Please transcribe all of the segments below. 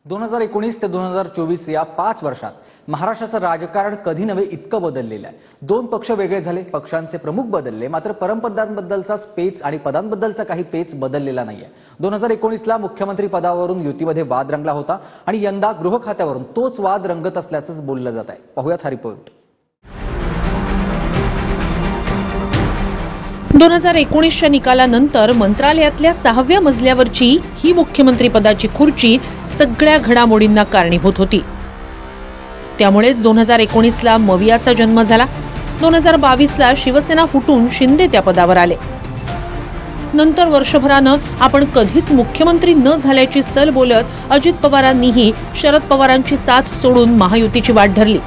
2019 ते 2024 या 5 वर्षात महाराष्ट्राचं राजकारण कधी नव्हे इतकं बदललेलं आहे। दोन पक्ष वेगळे झाले, पक्षांचे प्रमुख बदलले, मात्र परमपदांबद्दलचाच पेच आणि पदांबद्दलचा काही पेच बदललेला नाहीये। 2019 ला मुख्यमंत्री पदावरून युतीमध्ये वाद रंगला होता आणि यंदा गृह खात्यावरून तोच वाद रंगत असल्याचंच बोललं जात आहे। पाहूयात हा रिपोर्ट। 2019च्या निकालानंतर मंत्रालयातल्या 6व्या मजल्यावरची ही मुख्यमंत्री पदाची खुर्ची सगळ्या घडामोडींना कारणीभूत होती। त्यामुळेच 2019ला मवियाचा जन्म झाला। 2022ला शिवसेना फुटून शिंदे त्या पदावर आले। नंतर वर्षभरानं आपण कधीच मुख्यमंत्री न झाल्याची सल बोलत अजित पवारांनीही शरद पवारांची साथ सोडून महायुतीची वाट धरली।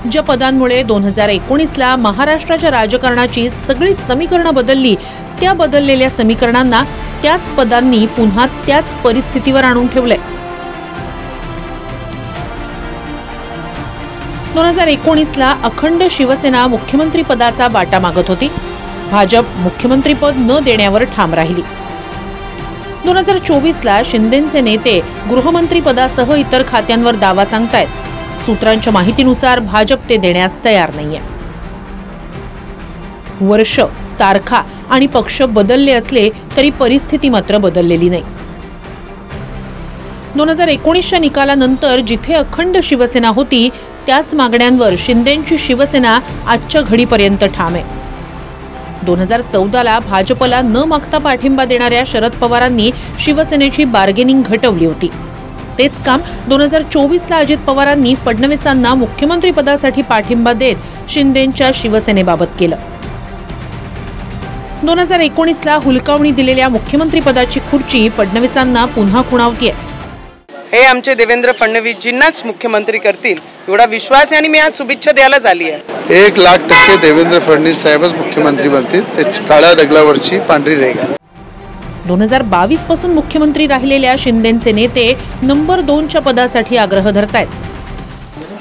ज्या पदांमुळे 2019ला महाराष्ट्राच्या राजकारणाची सगळी समीकरणं बदलली, त्या बदललेल्या समीकरणांना त्याच पदांनी पुन्हा त्याच परिस्थितीवर आणून ठेवलंय। 2019ला अखंड शिवसेना मुख्यमंत्री पदाचा बाटा मागत होती। भाजप मुख्यमंत्रीपद न देण्यावर ठाम राहिली। 2024ला शिंदेंचे नेते गृहमंत्री पदासह इतर खात्यांवर दावा सांगतायत। सूत्रांच्या माहितीनुसार भाजप ते देण्यास तयार नाहीये। वर्ष, तारखा आणि पक्ष बदलले असले तरी परिस्थिती मात्र बदललेली नाही। 2019च्या निकालानंतर जिथे अखंड शिवसेना होती, त्याच मागण्यांवर शिंदेंची शिवसेना आजच्या घडीपर्यंत ठाम आहे। 2014ला भाजपला न मागता पाठिंबा देणाऱ्या शरद पवारांनी शिवसेनेची बार्गेनिंग घटवली होती। तेच काम 2024ला अजित पवारांनी फडणवीसांना मुख्यमंत्री पदासाठी पाठिंबा देत शिंदेंच्या शिवसेनेबाबत केलं। 2019ला हुलकावणी दिलेल्या मुख्यमंत्री पदाची खुर्ची फडणवीसांना पुन्हा खुणावतीये। हे आमचे देवेंद्र फडणवीसजींनाच मुख्यमंत्री करतील एवढा विश्वास आहे आणि मी आज शुभेच्छा द्यायला झाली आहे। 1,00,000% देवेंद्र फडणवीस साहेबच मुख्यमंत्री बनतील। ते काळ्या दगलावरची पांढरी रेघ आहे। 2022 पासून मुख्यमंत्री राहिलेल्या शिंदेंचे नेते नंबर 2च्या पदासाठी आग्रह धरतायत।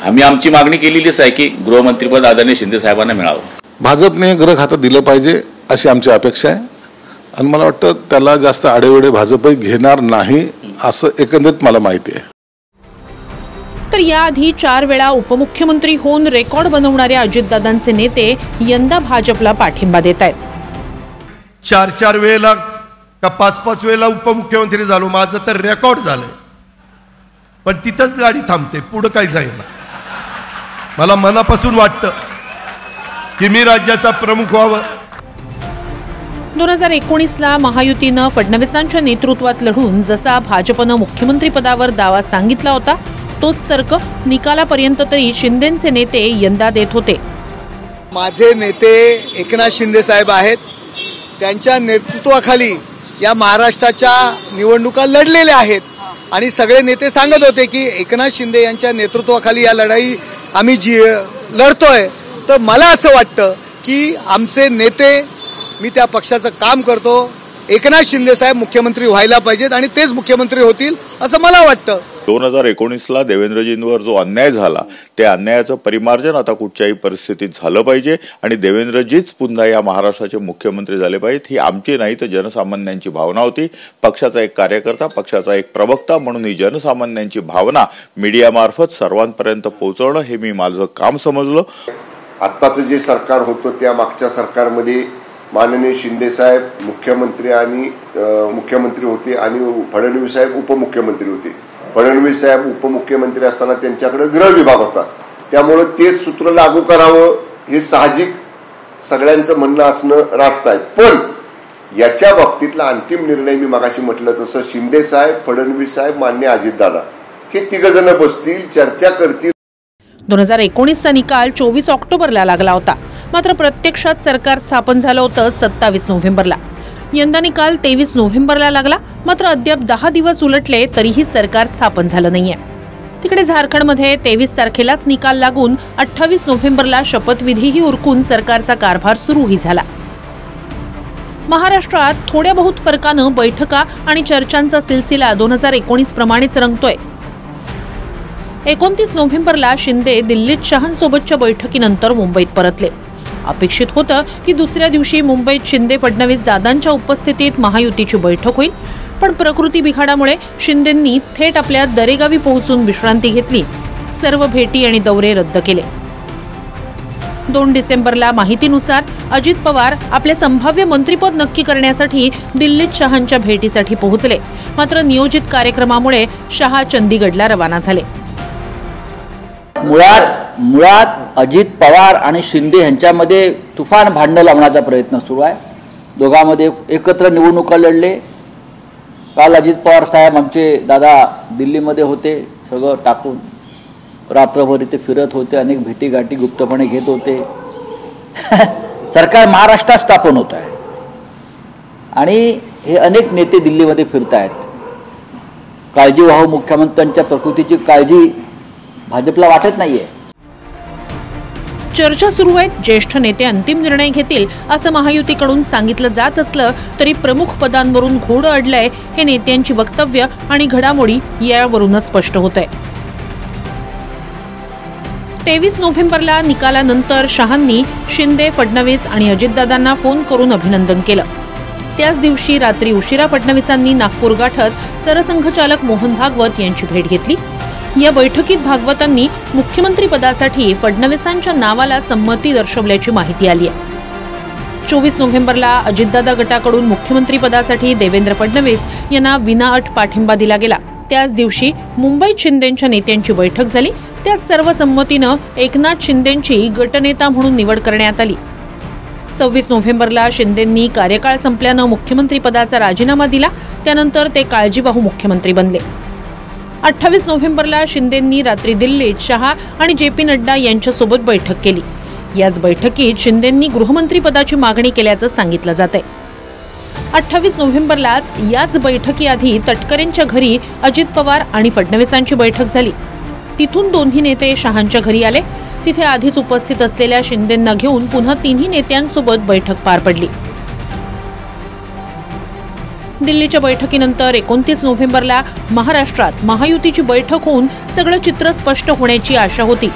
आम्ही आमची मागणी केलेलीच आहे की गृहमंत्रीपद आदरणीय शिंदे साहेबांना मिळावं। भाजपने गृह खातं दिलं पाहिजे अशी आमची अपेक्षा आहे आणि मला वाटतं त्याला जास्त आडेवेडे भाजपही घेणार नाही असं एकंदरीत मला माहिती आहे। तर याआधी 4 वेळा उपमुख्यमंत्री होऊन रेकॉर्ड बनवणाऱ्या अजितदादांचे नेते यंदा भाजपला पाठिंबा देत आहेत। 4 वेळेला का 5 वेळेला उपमुख्यमंत्री झालो, माझं तर रेकॉर्ड झालंय, पण तिथंच गाडी थांबते, पुढं काही जाईना। मला मनापासून वाटतं की मी राज्याचा प्रमुख व्हावं। 2019ला महायुतीनं फडणवीसांच्या नेतृत्वात लढून जसा भाजपनं मुख्यमंत्री पदावर दावा सांगितला होता, तोच तर्क निकालापर्यंत तरी शिंदेंचे नेते यंदा देत होते। माझे नेते एकनाथ शिंदे साहेब आहेत। त्यांच्या नेतृत्वाखाली या महाराष्ट्राच्या निवडणुका लढलेल्या आहेत आणि सगळे नेते सांगत होते की एकनाथ शिंदे यांच्या नेतृत्वाखाली या लढाई आम्ही लढतोय। तर मला असं वाटतं की आमचे नेते, मी त्या पक्षाचं काम करतो, एकनाथ शिंदे साहेब मुख्यमंत्री व्हायला पाहिजेत आणि तेच मुख्यमंत्री होतील असं मला वाटतं। 2019ला देवेंद्रजींवर जो अन्याय झाला, त्या अन्यायाचं परिमार्जन आता कुठच्याही परिस्थितीत झालं पाहिजे आणि देवेंद्रजीच पुन्हा या महाराष्ट्राचे मुख्यमंत्री झाले पाहिजेत, ही आमची नाही तर जनसामान्यांची भावना होती। पक्षाचा एक कार्यकर्ता, पक्षाचा एक प्रवक्ता म्हणून ही जनसामान्यांची भावना मीडियामार्फत सर्वांपर्यंत पोहोचवणं हे मी माझं काम समजलं। आत्ताचं जे सरकार होतं त्या मागच्या सरकारमध्ये माननीय शिंदे साहेब मुख्यमंत्री होते आणि फडणवीस साहेब उपमुख्यमंत्री होते। फडणवीस साहेब उपमुख्यमंत्री असताना त्यांच्याकडे गृह विभाग होता, त्यामुळे तेच सूत्र लागू करावं हे साहजिक सगळ्यांचं म्हणणं असणं रास्त आहे। पण याच्या बाबतीतला अंतिम निर्णय मी मगाशी म्हटलं तसं शिंदे साहेब, फडणवीस साहेब, मान्य अजितदादा हे तिघजण बसतील, चर्चा करतील। 2019चा निकाल 24 ऑक्टोबरला लागला होता, मात्र प्रत्यक्षात सरकार स्थापन झालं होतं 27 नोव्हेंबरला। यंदा निकाल 23 नोव्हेंबरला लागला, मात्र अद्याप 10 दिवस उलटले तरीही सरकार स्थापन झालं नाहीये। तिकडे झारखंडमध्ये 23 तारखेलाच निकाल लागून 28 नोव्हेंबरला शपथविधीही उरकून सरकारचा कारभार सुरूही झाला। महाराष्ट्रात थोड्या बहुत फरकानं बैठका आणि चर्चांचा सिलसिला 2019 प्रमाणेच रंगतोय। 29 नोव्हेंबरला शिंदे दिल्लीत शहांसोबतच्या बैठकीनंतर मुंबईत परतले। अपेक्षित होतं की दुसऱ्या दिवशी मुंबईत शिंदे फडणवीस दादांच्या उपस्थितीत महायुतीची बैठक होईल, पण प्रकृती बिघाडामुळे शिंदेंनी थेट आपल्या दरेगावी पोहोचून विश्रांती घेतली. सर्व भेटी आणि दौरे रद्द केले. 2 डिसेंबरला माहितीनुसार अजित पवार आपले संभाव्य मंत्रिपद नक्की करण्यासाठी दिल्लीत शहांच्या भेटीसाठी पोहोचले. मात्र नियोजित कार्यक्रमामुळे शहा चंदीगडला रवाना झाले. मुळात अजित पवार आणि शिंदे यांच्यामध्ये तुफान भांडण लावण्याचा प्रयत्न सुरू आहे. दोघांमध्ये एकत्र निवडणुका लढले. काल अजित पवार साहेब आमचे दादा दिल्लीमध्ये होते. सगळं टाकून रात्रभर इथे फिरत होते. अनेक भेटीगाठी गुप्तपणे घेत होते. सरकार महाराष्ट्रात स्थापन होत आहे आणि हे अनेक नेते दिल्लीमध्ये फिरत आहेत. काळजीवाहू मुख्यमंत्र्यांच्या प्रकृतीची काळजी भाजपला वाटत नाहीये. चर्चा सुरू आहेत. ज्येष्ठ नेते अंतिम निर्णय घेतील असं महायुतीकडून सांगितलं जात असलं तरी प्रमुख पदांवरून घोडं अडलंय हे नेत्यांची वक्तव्य आणि घडामोडी यावरूनच स्पष्ट होत आहे. 23 नोव्हेंबरला निकालानंतर शहांनी शिंदे, फडणवीस आणि अजितदादांना फोन करून अभिनंदन केलं. त्याच दिवशी रात्री उशिरा फडणवीसांनी नागपूर गाठत सरसंघचालक मोहन भागवत यांची भेट घेतली. या बैठकीत भागवतांनी मुख्यमंत्री पदासाठी फडणवीसांच्या नावाला संमती दर्शवल्याची माहिती आली आहे. 24 नोव्हेंबरला अजितदादा गटाकडून मुख्यमंत्री पदासाठी देवेंद्र फडणवीस यांना विनाअट पाठिंबा दिला गेला. त्याच दिवशी मुंबईत शिंदेंच्या नेत्यांची बैठक झाली. त्यात सर्वसंमतीनं एकनाथ शिंदेंची गटनेता म्हणून निवड करण्यात आली. 26 नोव्हेंबरला शिंदेंनी कार्यकाळ संपल्यानं मुख्यमंत्री पदाचा राजीनामा दिला. त्यानंतर ते काळजीवाहू मुख्यमंत्री बनले. 28 नोव्हेंबरला शिंदेंनी रात्री दिल्लीत शहा आणि JP नड्डा यांच्यासोबत बैठक केली. याच बैठकीत शिंदेंनी गृहमंत्री पदाची मागणी केल्याचं सांगितलं जातंय. 28 नोव्हेंबरलाच याच बैठकीआधी तटकरेंच्या घरी अजित पवार आणि फडणवीसांची बैठक झाली. तिथून दोन्ही नेते शहांच्या घरी आले. तिथे आधीच उपस्थित असलेल्या शिंदेंना घेऊन पुन्हा तिन्ही नेत्यांसोबत बैठक पार पडली. दिल्लीच्या बैठकीनंतर 29 नोव्हेंबरला महाराष्ट्रात महायुतीची बैठक होऊन सगळं चित्र स्पष्ट होण्याची आशा होती.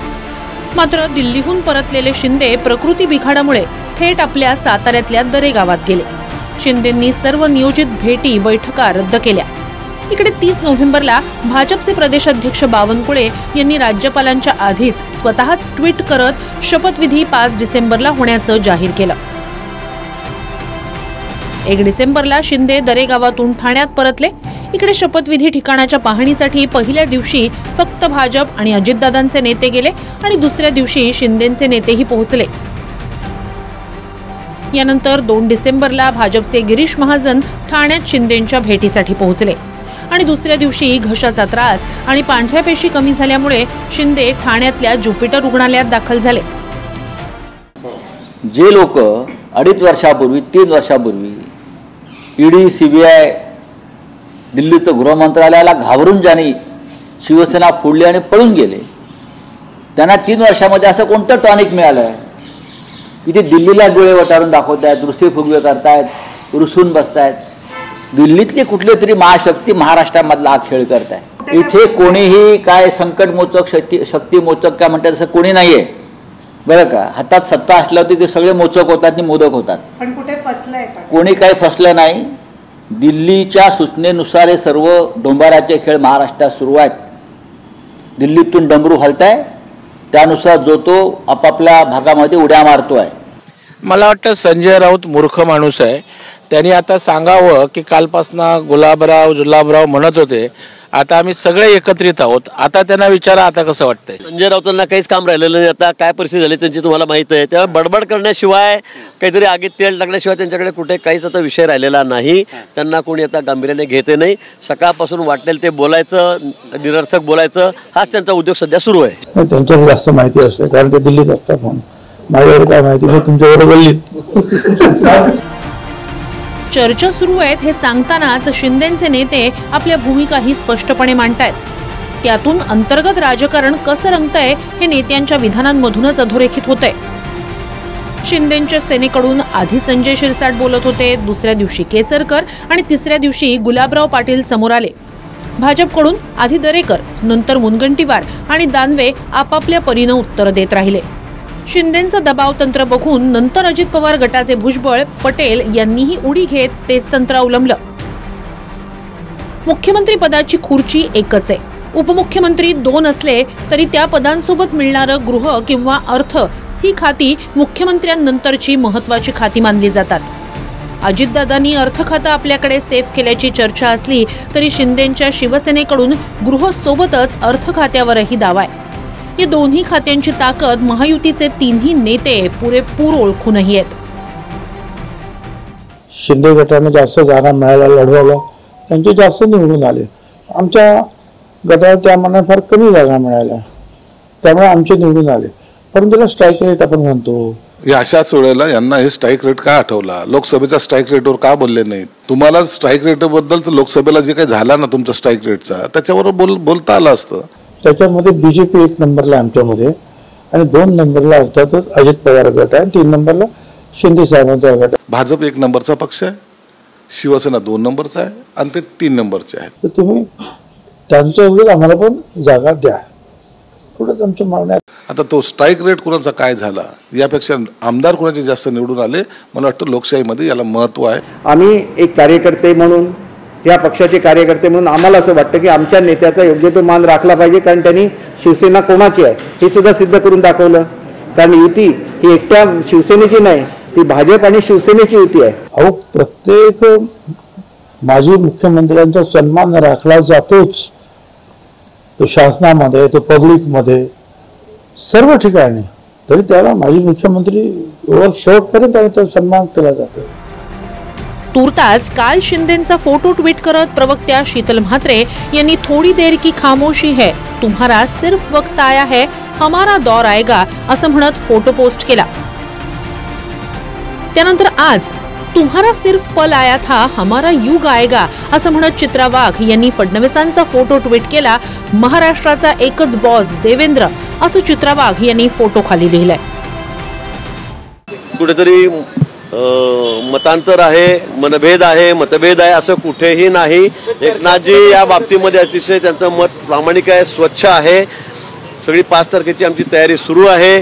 मात्र दिल्लीहून परतलेले शिंदे प्रकृती बिघाडामुळे थेट आपल्या साताऱ्यातल्या दरेगावात गेले. शिंदेंनी सर्व नियोजित भेटी बैठका रद्द केल्या. इकडे 30 नोव्हेंबरला भाजपचे प्रदेशाध्यक्ष बावनकुळे यांनी राज्यपालांच्या आधीच स्वतःच ट्विट करत शपथविधी 5 डिसेंबरला होण्याचं जाहीर केलं. 1 डिसेंबरला शिंदे दरेगावातून ठाण्यात परतले. इकडे शपथविधी ठिकाणाच्या पाहणीसाठी पहिल्या दिवशी फक्त भाजप आणि अजितदादांचे नेते गेले आणि दुसऱ्या दिवशी शिंदेंचे नेतेही पोहोचले. यानंतर 2 डिसेंबरला भाजपचे गिरीश महाजन ठाण्यात शिंदेंच्या भेटीसाठी पोहोचले आणि दुसऱ्या दिवशी घशाचा त्रास आणि पांढऱ्या पेशी कमी झाल्यामुळे शिंदे ठाण्यातल्या ज्युपिटर रुग्णालयात दाखल झाले. जे लोक 2.5 वर्षापूर्वी 3 वर्षापूर्वी ईडी, CBI, दिल्लीचं गृहमंत्रालयाला घाबरून ज्यांनी शिवसेना फोडली आणि पळून गेले त्यांना 3 वर्षामध्ये असं कोणतं टॉनिक मिळालंय की ते दिल्लीला डोळे वटारून दाखवतायत, रुसे फुगवे करतायत, रुसून बसतायत. दिल्लीतली कुठली तरी महाशक्ती महाराष्ट्रामधला हा खेळ करताय. इथे कोणीही काय संकटमोचक शक्तीमोचक काय म्हणतात असं कोणी नाहीये बरं का. हातात सत्ता असल्यावर ते सगळे मोचक होतात आणि मोदक होतात. पण कुठे फसलंय? कोणी काही फसलं नाही. दिल्लीच्या सूचनेनुसार हे सर्व डोंबाराचे खेळ महाराष्ट्रात सुरू आहेत. दिल्लीतून डमरू हलताय त्यानुसार जो तो आपापल्या भागामध्ये उड्या मारतोय. मला वाटतं संजय राऊत मूर्ख माणूस आहे. त्यांनी आता सांगावं की कालपासनं गुलाबराव जुलाबराव म्हणत होते, आता आम्ही सगळे एकत्रित आहोत. आता त्यांना विचारा आता कसं वाटतंय. संजय राऊतांना काहीच काम राहिलेलं नाही. आता काय परिस्थिती झाली त्यांची तुम्हाला माहित आहे. तेव्हा बडबड करण्याशिवाय काहीतरी आगीत तेल टाकण्याशिवाय त्यांच्याकडे कुठे काहीच आता विषय राहिलेला नाही. त्यांना कोणी आता गांभीर्याने घेते नाही. सकाळपासून वाटेल ते बोलायचं, निरर्थक बोलायचं, हाच त्यांचा उद्योग सध्या सुरू आहे. त्यांच्याकडे जास्त माहिती असते कारण ते दिल्लीत असतात. म्हणून माझ्याकडे काय माहिती नाही, तुमच्याबरोबर बोललीत. चर्चा सुरू आहेत हे सांगतानाच शिंदेंचे नेते आपल्या भूमिकाही स्पष्टपणे मांडतायत. त्यातून अंतर्गत राजकारण कसं रंगतंय हे नेत्यांच्या विधानांमधूनच अधोरेखित होतंय. शिंदेंच्या सेनेकडून आधी संजय शिरसाट बोलत होते, दुसऱ्या दिवशी केसरकर आणि तिसऱ्या दिवशी गुलाबराव पाटील समोर आले. भाजपकडून आधी दरेकर, नंतर मुनगंटीवार आणि दानवे आपापल्या परीनं उत्तर देत राहिले. शिंदेंचा दबाव तंत्र बघून नंतर अजित पवार गटाचे भुजबळ पटेल यांनीही उडी घेत तेच तंत्र अवलंबलं. मुख्यमंत्री पदाची खुर्ची एकच आहे. उपमुख्यमंत्री 2 असले तरी त्या पदांसोबत मिळणारं गृह किंवा अर्थ ही खाती मुख्यमंत्र्यांनंतरची महत्त्वाची खाती मानली जातात. अजितदादांनी अर्थ खातं आपल्याकडे सेफ केल्याची चर्चा असली तरी शिंदेंच्या शिवसेनेकडून गृह सोबतच अर्थ खात्यावरही दावा आहे. या दोन्ही खात्यांची ताकद महायुतीचे तिन्ही नेते पुरेपूर ओळखूनही आहेत. शिंदे गटाने जास्त जागा मिळायला लढवलं, त्यांचे जास्त निवडून आले. आमच्या गटाला त्यामानाने फार कमी जागा मिळाल्या, त्यामुळे आमचे निवडून आले. परंतु त्याला स्ट्राईक रेट आपण म्हणतो. या अशाच वेळेला यांना हे स्ट्राईक रेट का आठवला? लोकसभेच्या स्ट्राईक रेटवर का बोलले नाहीत? तुम्हाला स्ट्राईक रेटबद्दल तर लोकसभेला जे काही झाला ना तुमच्या स्ट्राईक रेटचा, त्याच्यावर बोलता आलं असतं. त्याच्यामध्ये बीजेपी 1 नंबरला आमच्यामध्ये, आणि 2 नंबरला अर्थातच अजित पवार गट आहे, 3 नंबरला शिंदे साहेबांचा गट आहे. भाजप 1 नंबरचा पक्ष आहे, शिवसेना 2 नंबरचा आहे आणि ते 3 नंबरचे आहेत. तर तुम्ही त्यांच्या एवढीच आम्हाला पण जागा द्या, थोडंच आमच्या मागण्या. आता तो स्ट्राईक रेट कोणाचा काय झाला यापेक्षा आमदार कोणाचे जास्त निवडून आले, मला वाटतं लोकशाहीमध्ये याला महत्व आहे. आम्ही एक कार्यकर्ते म्हणून, त्या पक्षाचे कार्यकर्ते म्हणून आम्हाला असं वाटतं की आमच्या नेत्याचा योग्य तो मान राखला पाहिजे, कारण त्यांनी शिवसेना कोणाची आहे हे सुद्धा सिद्ध करून दाखवलं. कारण युती ही एकट्या शिवसेनेची नाही, ती भाजप आणि शिवसेनेची युती आहे. अहो, प्रत्येक माजी मुख्यमंत्र्यांचा सन्मान राखला जातोच, तो शासनामध्ये, तो पब्लिकमध्ये, सर्व ठिकाणी. तरी त्याला माजी मुख्यमंत्री शेवटपर्यंत त्याचा सन्मान केला जातो. तूर्तास काल शिंदेंचा फोटो ट्विट करत प्रवक्त्या शीतल म्हात्रे यांनी थोडी देर की खामोशी है, तुम्हारा सिर्फ वक्त आया है, हमारा दौर आएगा असं म्हणत फोटो पोस्ट केला. त्यानंतर आज तुम्हारा सिर्फ पल आया था, हमारा युग आएगा असं म्हणत चित्रा वाघ यांनी फडणवीसांचा फोटो ट्विट केला. महाराष्ट्राचा एकच बॉस देवेंद्र असं चित्रा वाघ यांनी फोटो खाली लिहिलंय. कुठेतरी मतांतर आहे, मतभेद आहे असं कुठेही नाही. एकनाथजी या बाबतीमध्ये अतिशय त्यांचं मत प्रामाणिक आहे, स्वच्छ आहे. सगळी 5 तारखेची आमची तयारी सुरू आहे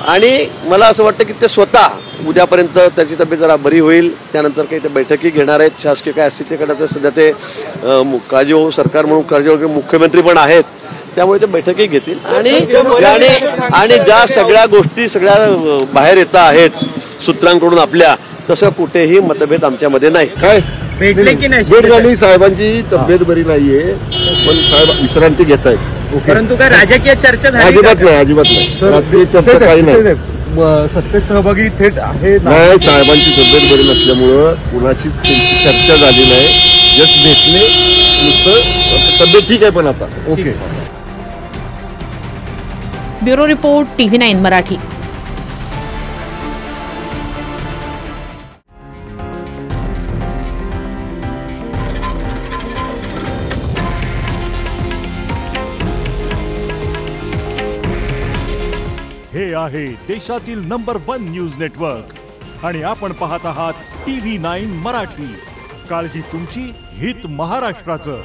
आणि मला असं वाटतं की ते स्वतः उद्यापर्यंत त्याची तब्येत जरा बरी होईल, त्यानंतर काही ते बैठकी घेणार आहेत. शासकीय काय असतील ते करतात. सध्या ते काळजी सरकार म्हणून काळजी मुख्यमंत्री पण आहेत, त्यामुळे ते बैठकी घेतील आणि ज्या सगळ्या गोष्टी सगळ्या बाहेर येत आहेत सूत्रांकडून आपल्या, तसं कुठेही मतभेद आमच्यामध्ये नाही. काय भेटले की नाही? भेट झाली, साहेबांची तब्येत बरी नाहीये, पण साहेब विश्रांती घेत आहेत. परंतु काय राजकीय चर्चा झाली? अजिबात नाही. राजकीय चर्चा काही नाही. सत्तेत सहभागी थेट आहे नाही. साहेबांची तब्येत बरी नसल्यामुळं कुणाची चर्चा झाली नाही. जस्ट भेटले, नुसतं तब्येत ठीक आहे पण आता okay. Bureau report, TV9 Marathi. हे आहे देशातील नंबर 1 न्यूज नेटवर्क आणि आपण पाहत आहात TV9 मराठी. काळजी तुमची, हित महाराष्ट्राचं.